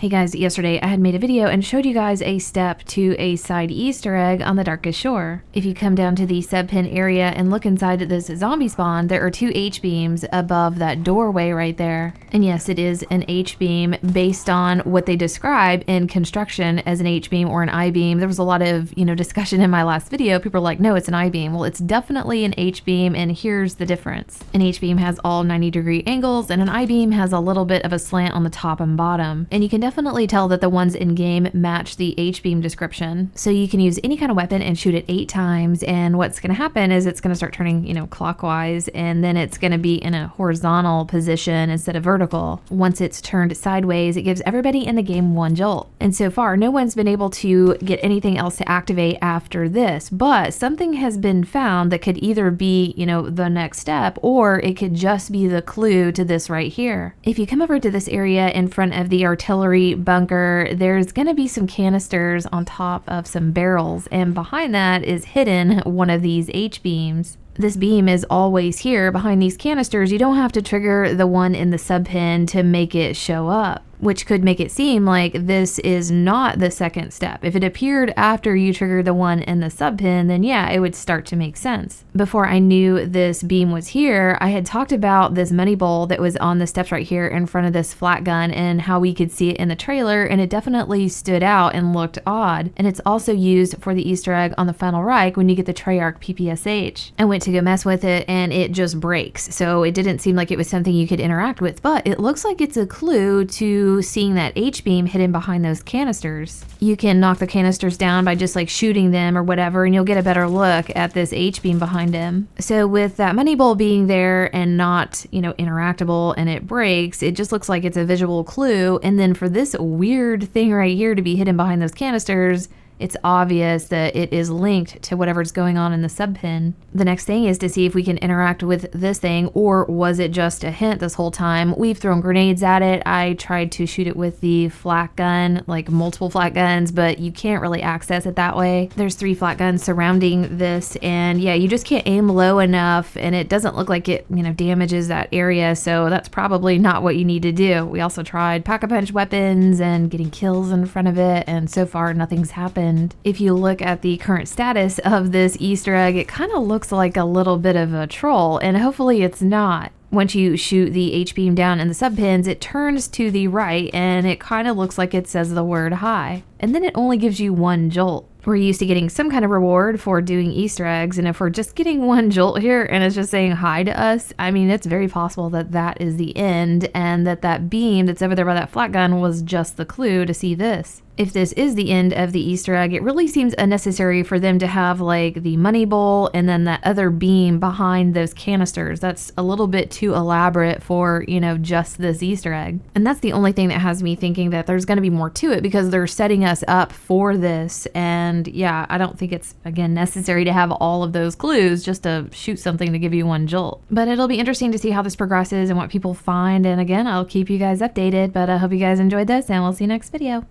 Hey guys, yesterday I had made a video and showed you guys a step to a side Easter egg on the Darkest Shore. If you come down to the sub pin area and look inside this zombie spawn, there are two H-beams above that doorway right there. And yes, it is an H-beam based on what they describe in construction as an H-beam or an I-beam. There was a lot of, discussion in my last video. People are like, no, it's an I-beam. Well, it's definitely an H-beam, and here's the difference. An H-beam has all 90-degree angles, and an I-beam has a little bit of a slant on the top and bottom. And you can definitely tell that the ones in game match the H-beam description. So you can use any kind of weapon and shoot it 8 times, and what's going to happen is it's going to start turning, clockwise, and then it's going to be in a horizontal position instead of vertical. Once it's turned sideways, it gives everybody in the game 1 jolt. And so far, no one's been able to get anything else to activate after this, but something has been found that could either be, the next step, or it could just be the clue to this right here. If you come over to this area in front of the artillery bunker, there's going to be some canisters on top of some barrels, and behind that is hidden one of these H-beams. This beam is always here behind these canisters. You don't have to trigger the one in the sub pin to make it show up, which could make it seem like this is not the second step. If it appeared after you triggered the one in the sub pin, then yeah, it would start to make sense. Before I knew this beam was here, I had talked about this money bowl that was on the steps right here in front of this flat gun and how we could see it in the trailer, and it definitely stood out and looked odd. And it's also used for the Easter egg on the Final Reich when you get the Treyarch PPSH. I went to go mess with it and it just breaks, so it didn't seem like it was something you could interact with, but it looks like it's a clue to seeing that H-beam hidden behind those canisters. You can knock the canisters down by just like shooting them or whatever, and you'll get a better look at this H-beam behind him. So with that money bowl being there and not, interactable, and it breaks, it just looks like it's a visual clue. And then for this weird thing right here to be hidden behind those canisters, it's obvious that it is linked to whatever's going on in the sub pin. The next thing is to see if we can interact with this thing, or was it just a hint this whole time? We've thrown grenades at it. I tried to shoot it with the flat gun, like multiple flat guns, but you can't really access it that way. There's 3 flat guns surrounding this, and yeah, you just can't aim low enough, and it doesn't look like it, damages that area, so that's probably not what you need to do. We also tried pack-a-punch weapons and getting kills in front of it, and so far nothing's happened. If you look at the current status of this Easter egg, it kind of looks like a little bit of a troll, and hopefully it's not. Once you shoot the H-beam down in the sub pins, it turns to the right and it kind of looks like it says the word hi. And then it only gives you 1 jolt. We're used to getting some kind of reward for doing Easter eggs, and if we're just getting 1 jolt here and it's just saying hi to us, I mean, it's very possible that that is the end, and that beam that's over there by that flat gun was just the clue to see this. If this is the end of the Easter egg, it really seems unnecessary for them to have like the money bowl and then that other beam behind those canisters. That's a little bit too elaborate for, just this Easter egg. And that's the only thing that has me thinking that there's going to be more to it, because they're setting us up for this. And yeah, I don't think it's, again, necessary to have all of those clues just to shoot something to give you 1 jolt. But it'll be interesting to see how this progresses and what people find. And again, I'll keep you guys updated, but I hope you guys enjoyed this, and we'll see you next video.